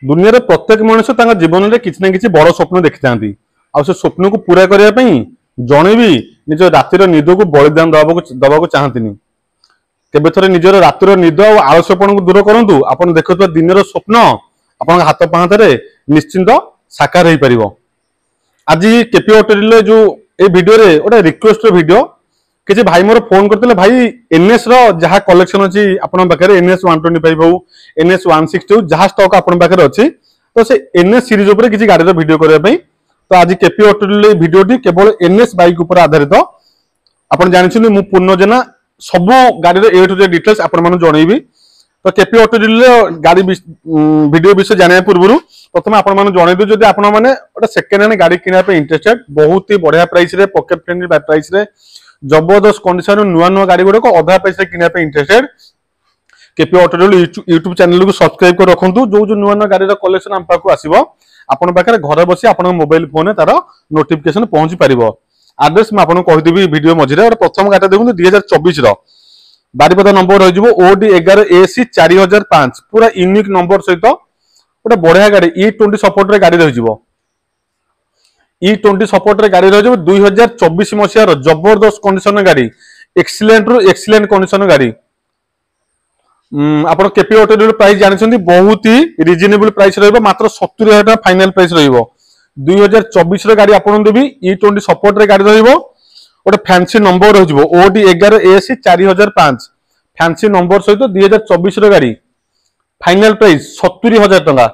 दुनिया रे प्रत्येक मनुष्य तांका जीवन में किसी ना किसी बड़ स्वप्न देखि थांती आ से स्वप्न को पूरा करने पई जणे भी निज रातिर निद को बलिदान दबा को चाहती केबे थरे निजर रातिर निद और आलस्यपन को दूर करंतु आपण देखुवा दिन स्वप्न आपण हाथ पाहांतरे निश्चिंत साकार हो पारिबो। आज केपी ऑटोरिल जो ए वीडियो रे ओटा रिक्वेस्ट वीडियो किसी भाई मोर फोन करते भाई एनएस रो जहाँ कलेक्शन अच्छी आपन पाखे एनएस 125 हो एनएस 160 हो जहाँ स्टॉक आपन पाखे अच्छी तो से एनएस सीरीज उपर किसी गाड़ी वीडियो करने तो आज केपी ऑटोरिल वीडियोटी केवल एनएस बाइक उपर आधारित आपन जानिछन मु पूर्ण जेना सब गाड़ी ए टू जेड डिटेल्स आपन माने जणैबी। तो केपी ऑटोरिल गाड़ी वीडियो विषय जाने पूर्व प्रथम आपण माने जणैबी जदि आपण माने ओटा सेकेंड हैंड गाड़ी किना पे इंटरेस्टेड बहुत ही बढ़िया प्राइस रे पॉकेट फ्रेंडली प्राइस रे जबरदस्त कंडीशन नुआ नुआ गाड़ी गुड़क अधा पैसा किना पे इंटरेस्टेड केपी ऑटोरिल यूट्यूब चैनल को सब्सक्राइब कर रखंतु जो जो नुआ नुआ गाड़ी कलेक्शन हम पाखु आसीबो आपण पाखरे घर बसी आपण मोबाइल फोन तार नोटिफिकेशन पहुंची पारिबो। एड्रेस मैं आपको कहिदेबी वीडियो मझिरे प्रथम गाड़ी देखु 2024 रो बारिपदा नंबर रही ओडी 11 AC 4005 पूरा यूनिक नंबर सहित गोटे बढ़िया गाड़ी E20 सपोर्ट रे गाड़ी रही E20 सपोर्ट रे गाड़ी रही 2024 मसीहार जबरदस्त कंडीशन गाड़ी एक्सीलेंट रु एक्सीलेंट कंडीशन गाड़ी आपण केपी ऑटोरिल प्राइस जानिछन्ती बहुत ही रिजनेबल प्राइस रहइबो मात्र 70000 टका फाइनल प्राइस रहइबो। 2024 रे गाड़ी आपण देबी E20 सपोर्ट रे गाड़ी रहइबो गोटे फैंसी नंबर रही ओडी 11 AC 4005 फैंसी नंबर सहित 2024 रे गाड़ी फाइनल प्राइस 70000 टका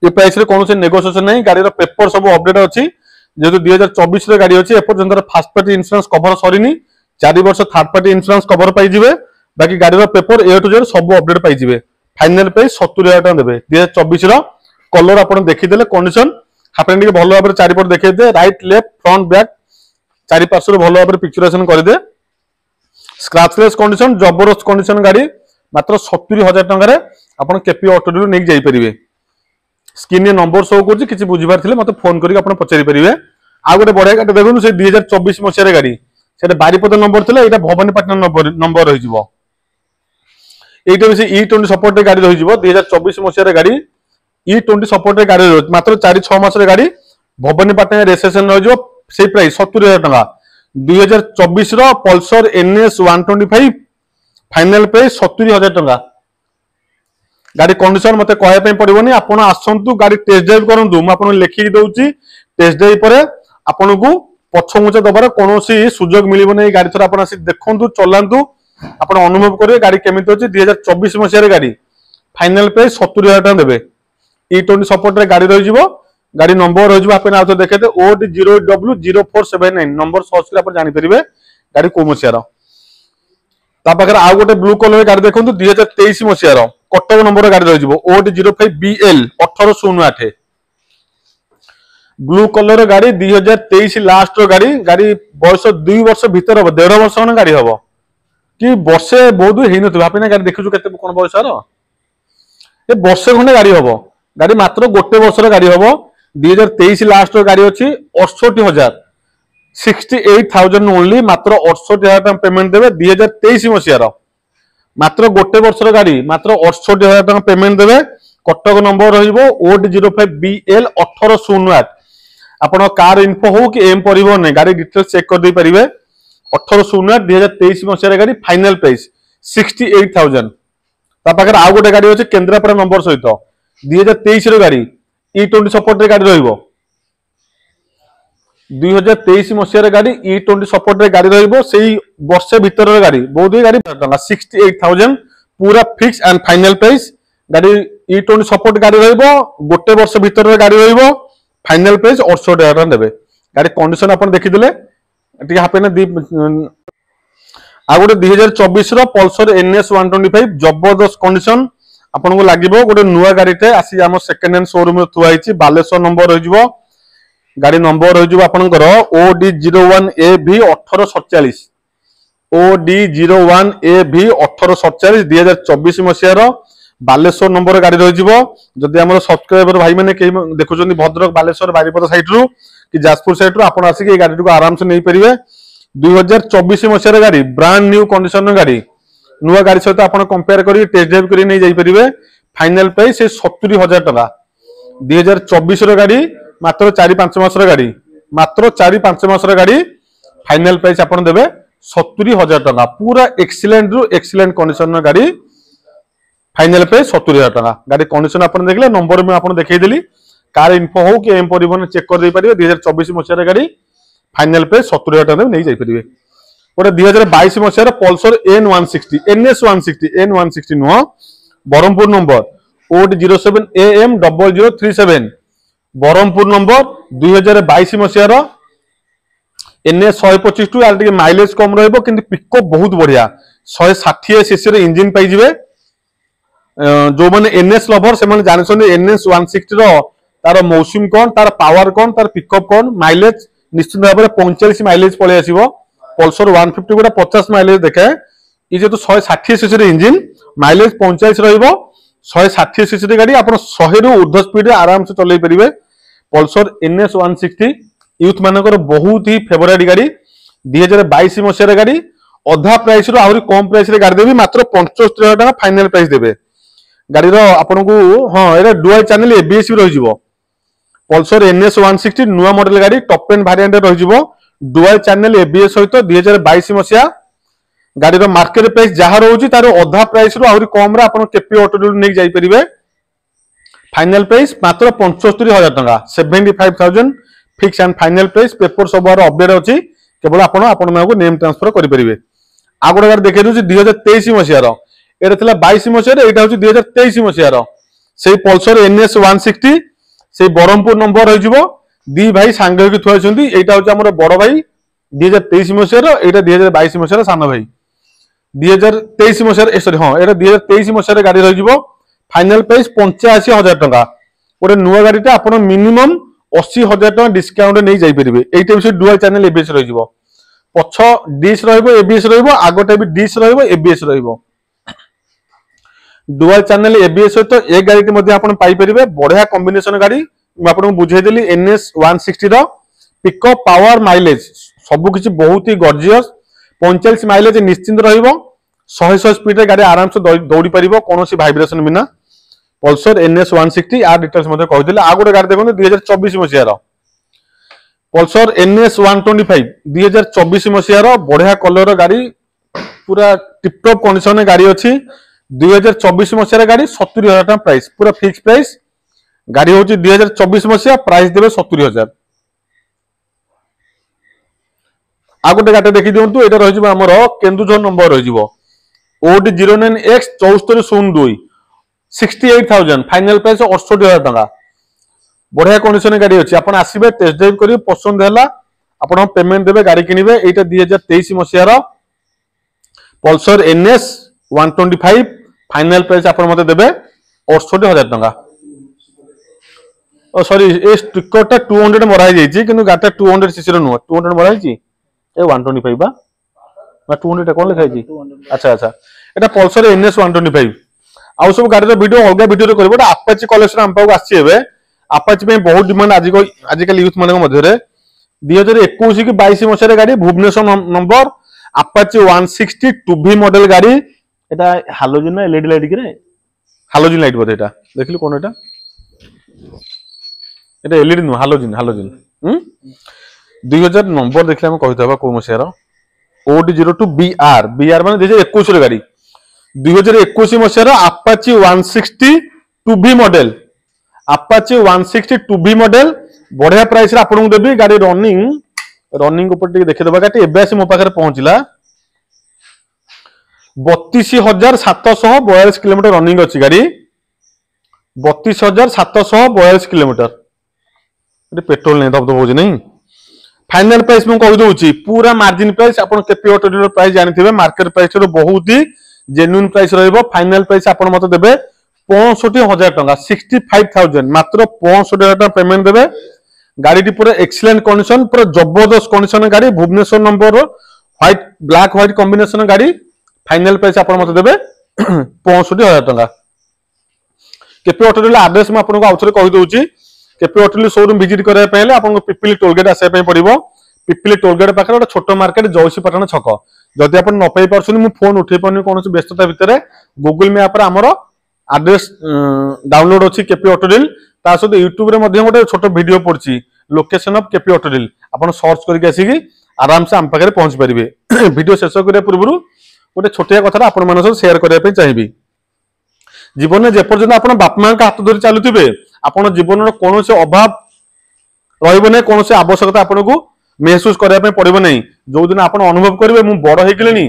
ये प्राइस रे कोनोसे नेगोशिएशन नहीं गाड़ी रो पेपर सब अपडेट अछि जेतु 2024 रे गाड़ी अछि एपर्यंत फर्स्ट पार्टी इंश्योरेंस कवर सरीनी 4 वर्ष थर्ड पार्टी इंश्योरेंस कवर पाई जिवे बाकी गाड़ी रो पेपर ए टू जेड सब अपडेट पाई जिवे फाइनल प्राइस 70000 टका देबे। 2024 रो कलर आपण देखि देले कंडीशन हापन के भलो भाबरे चारि पट देखै दे राइट लेफ्ट फ्रंट बैक चारि पार्श्व रे भलो भाबरे पिक्चरेशन कर दे स्क्रैचलेस कंडीशन जबरदस्त कंडीशन गाड़ी मात्र 70000 टका रे आपण केपी ऑटोरिल नै जाई परिबे। स्क्रीन रे नंबर शो करछि किछि बुझिबार थिले मते फोन करी आपण पचारि परिबे। आ गोटे बढ़िया गाड़ी देखुनु से 2024 मसिया रे गाड़ी सेटा बारिपदा नंबर थिले एटा भवानीपाटना नंबर रही जिवो एटा भी E20 सपोर्ट रे गाड़ी रही जिवो 2024 मसिया रे गाड़ी E20 सपोर्ट रे गाड़ी रही मात्र 4-6 मास रे गाड़ी भवानीपाटना रेजिस्ट्रेशन रही जिवो से प्राइस 70000 टका। 2024 रो पल्सर NS 125 फाइनल प्राइस 70000 टका गाड़ी कंडीशन मते कहया पे पड़िबोनी आपण आसंतु गाड़ी टेस्ट ड्राइव करंतु म आपण लेखि दउची टेस्ट ड्राइव परे आपण को पछमुचा दबार कोनोसी सुजोग मिलिबो नै गाड़ी थरा आपण आसी देखंतु चलांतु आपण अनुभव करिवे गाड़ी केमिति होची 2024 मसिया रे गाड़ी फाइनल प्राइस 70000 टका देबे। E20 सपोर्ट रे गाड़ी रही जिवो गाड़ी नंबर रही जिवो आपण आउत देखेते OD0W0479 नंबर सर्च ले आपण जानि परिबे गाड़ी को मसिया रो। ता पाखरे आ गोटे ब्लू कलर गाड़ी देखंतु 2023 मसिया रो कटक नंबर गाड़ी रही जिवो OD05BL 1808 ब्लू कलर गाड़ी 2023 लास्ट रो गाड़ी गाड़ी बयस 2 वर्ष भीतर हो 1.5 वर्ष न गाड़ी हबो कि वर्षे बहुत हेइ नथि आपण गाड़ी देखिछु केते कोन बयस रो ए वर्षे खंडे गाड़ी हबो गाड़ी मात्र गोटे वर्ष रो गाड़ी हबो 2023 लास्ट रो गाड़ी अछि 68000 68,000 ओनली मात्र 68000 टका पेमेंट देबे 2023 मसिया रो मात्र गोटे वर्ष रो गाड़ी मात्र 68000 टका पेमेंट देबे कटक नंबर रहिबो OD05BL 1808 आपण कार इन्फो हो कि एम परिवहन ने गाड़ी डिटेल्स चेक कर दे परिबे 1808 2023 मसिया रे गाड़ी फाइनल प्राइस 68000 ता पाखर आ गोटे गाड़ी अछि केंद्रापड़ा नंबर सहित 2023 रे गाड़ी E20 सपोर्ट रे गाड़ी रहिबो 2023 मसिया रे गाड़ी E20 सपोर्ट रे गाड़ी रहिबो सेही वर्षे भीतर रे गाड़ी बहुत ही गाड़ी 68000 पूरा फिक्स एंड फाइनल प्राइस गाड़ी E20 सपोर्ट गाड़ी रहिबो गोटे वर्ष भीतर रे गाड़ी रहिबो फाइनल प्राइस 800,000 टका देबे। गाड़ी कंडीशन आपण देखि देले टी हापेना दी आ गोटे 2024 रो पल्सर NS 125 जबरदस्त कंडीशन आपण को लागिबो गोटे नुवा गाड़ीटे आसी हम सेकंड हैंड शोरूम रे थुआ हिची बालेश्वर नंबर रहि जिवो गाड़ी नंबर रहि जिवो आपनकर OD01AV 1847 OD01AV 1847 2024 मसिया रो बालेश्वर नंबर गाड़ी रही जदि आम सब्सक्राइबर भाई मैंने देखुं भद्रक बालेश्वर बारिपदा साइड रु कि जाजपुर साइड रु आप आसिक गाड़ी को आराम से नहीं पारे 2024 मसीह गाड़ी ब्रांड न्यू कंडीशन गाड़ी नुआ गाड़ी सहित आप कंपेयर कर टेस्ट ड्राइव कर नहीं जाइए फाइनल प्राइस 70,000 टका 2024 गाड़ी मात्र 4-5 मासर गाड़ी मात्र 4-5 मासर गाड़ी फाइनल प्राइस आपन देबे 70,000 टका पूरा एक्सीलेंट रु एक्सीलेंट कंडीशन गाड़ी फाइनल प्राइस 70,000 टका गाड़ी कंडीशन आपन देखले नंबर में आपन देखै देली कार इन्फो हो कि एम परिवहन चेक कर दे परिबे 2024 मसिया गाड़ी फाइनल प्राइस 70,000 टका नै जाई परिबे ओटा 2022 मसिया पल्सर N160 NS160 N160 नो Berhampur number OD07 AM 0037 Berhampur number 2022 मसिया NS 125 टू आर माइलेज कम रहइबो किंतु पिकअप बहुत बढ़िया 160 सीसी रे इंजन पाई जिवे जो माने NS लवर से माने जानछन NS 160 रो तार मौसम कोन तार पावर कोन तार पिकअप कोन माइलेज निश्चित भाबरे 45 माइलेज पळे आसीबो पल्सर 150 गोटा 50 माइलेज देखे ई जे तो 160 सीसी रे इंजन माइलेज 45 रहइबो 160 सीसी रे गाड़ी आपण 100 रु ऊर्ध्व स्पीड रे आराम से चलै परिबे पल्सर NS 160 यूथ मानकर बहुत ही फेवरेट गाड़ी 2022 मसिया गाड़ी अधा प्राइस रो आहुरी कम प्राइस रे गाड़ी देबी मात्र 75,000 टका फाइनल प्राइस देबे गाड़ी रो आपन को हां एरा डुअल चैनल ABS भी रहि जिवो पल्सर NS 160 नुवा मॉडल गाड़ी टॉप एंड वेरिएंट रहि जिवो डुअल चैनल ABS सहित 2022 मसिया गाड़ी रो मार्केट प्राइस जहा रहउची तारो अधा प्राइस रो आहुरी कम रा आपन केपी ऑटो डील नै जाई परिबे फाइनल प्राइस मात्र 75,000 टका 75,000 fix and final price paper सब अपडेट अछि केवल आपण आपण माको नेम ट्रांसफर करि परिबे आ गोटे गाड़ी देखै दोछि 2023 मसिया रो एटा थिला 22 मसिया रे एटा होछि 2023 मसिया रो सेही पल्सर NS 160 सेही बरहमपुर नंबर होई जिवो दी भाई सांग होई थुआ छथि एटा होछि हमर बड़ भाई 2023 मसिया रो एटा 2022 मसिया रो सान भाई 2023 मसिया सॉरी हां एटा 2023 मसिया रे गाड़ी रहि जिवो फाइनल प्राइस 85,000 टका ओरे नुवा गाड़ीटा आपण मिनिमम 80,000 टका डिस्काउंट नै जाई परिबे एटा भी डुअल चैनल ABS रहि जिवो पछ डिश रहइबो ABS रहइबो आगोटा भी डिश रहइबो ABS रहइबो डुअल चैनल ABS तो एक गाड़ी के मध्ये आपण पाई परिबे बढ़िया कॉम्बिनेशन गाड़ी मैं आपन बुझाई देली NS 160 रो पिकअप पावर माइलेज सब किछि बहुत ही गॉर्जियस 45 माइलेज निश्चिंत रहइबो 100 स्पीड रे गाड़ी आराम से दौड़ी परिबो कोनोसी वाइब्रेशन बिना पल्सर NS 160 आ डिटेल्स मध्ये कहि देले आ गोटे गाड़ी देखो 2024 मसिया रो पल्सर NS 125 2024 मसिया रो बढ़िया कलर गाड़ी पूरा टिप टॉप कंडीशन गाड़ी अछि 2024 मसिया गाड़ी 70,000 टका प्राइस पूरा फिक्स प्राइस गाड़ी होची 2024 मसिया प्राइस देबे 70,000 आ गोटे गाड़ी देखि दियंतु एटा रहि जिवो हमर केन्दुझर नंबर रहि जिवो OD09X 7402 68,000 फाइनल प्राइस 68,000 टका बढ़िया कंडीशन गाड़ी अछि आपण आसीबे टेस्ट ड्राइव करिवे पसंद हैला आपण पेमेंट देबे गाड़ी किनिबे एटा 2023 मसिया रो पल्सर NS 125 फाइनल प्राइस आपण मते देबे 68,000 टका ओ सॉरी ए स्टिकर टा 200 मराई जाईची किंतु गाटा 200 सीसी रो नो 200 मराई छी ए 125 बा 200 टा कोन लिखाई छी अच्छा अच्छा एटा पल्सर NS 125 आउ सब गाड़ी रो वीडियो अलगा वीडियो रे करबो अपाची कलेक्शन हम पाऊ आछि एबे अपाची पे बहुत डिमांड आजिकल यूथ मानक मध्य रे 2021 की 22 मसिया गाड़ी Bhubaneswar number Apache 160 2V model गाड़ी एटा हालोजन ना LED लाइट के रे हालोजन लाइट बोध एटा देखलु कोन एटा एटा LED नु हालोजन 2000 नंबर देखले हम कहितबा को मसिया रो OD02 BR माने 2021 रे गाड़ी 2021 मसिया Apache 160 2V model Apache 160 2V model बढ़िया प्राइस रे आपन देबी गाड़ी रनिंग ऊपर टिके देखे दबा गाटी एबे मो पाखरे पहुंचला 32,742 किलोमीटर रनिंग अछि गाड़ी 32,742 किलोमीटर ए पेट्रोल नै दब होज नहीं फाइनल प्राइस मु कहि दोउची पूरा मार्जिन प्राइस आपन केपी ऑटो डीलर प्राइस जानिथिबे मार्केट प्राइस रो बहुत ही जेन्युइन प्राइस रहइबो फाइनल प्राइस आपन मते देबे 65,000 टका 65,000 मात्र 65,000 टका पेमेंट देबे गाड़ी पूरा एक्सीलेंट कंडीशन पूरा जबरदस्त कंडीशन गाड़ी Bhubaneswar number white black white combination गाड़ी फाइनल प्राइस आपन मते देबे 65,000 टका केपी ऑटो डीलर एड्रेस में आपन को आउथरे कहि दोउची KP auto dealer showroom visit करे पहले आपन को पिपिली टोल गेट आसे पे पड़िबो पिपिली टोल गेट पाखरे छोटो मार्केट जौसी पटना छक जदि आपन न पई परछन मु फोन उठे पनी कोनोसी व्यस्तता भितरे गूगल मैप रे हमरो एड्रेस डाउनलोड अछि केपी ऑटो डील ତା ସହିତ ୟୁଟ୍ୟୁବ ରେ ମଧ୍ୟ ଗୋଟେ ଛୋଟ ଭିडिଓ ପଡୁଛି ଲୋକେशन ऑफ केपी ऑटो डील आपण सर्च करके आसिकी आराम से आम पाखे पहुंच पारे। वीडियो शेष करने पूर्व गोटे छोटिया कथा आपण मान शेयर करने चाहिए। जीवन में जेपर्यंत आप बापा माँ हाथ धरी चलुवे आपण जीवन कौन से अभाव रही कौन से आवश्यकता आपन को महसूस करने पड़ो नहीं। जो दिन आप अनुभव करेंगे मुझ बड़ हो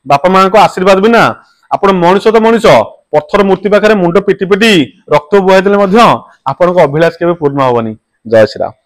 बापा माँ को आशीर्वाद बिना आप मनीष तो मनीष पत्थर मूर्ति पाखे मुंड पिटी पिटी रक्त बुआई देले आपण अभिलाष के पूर्ण हेनी। जय श्री राम।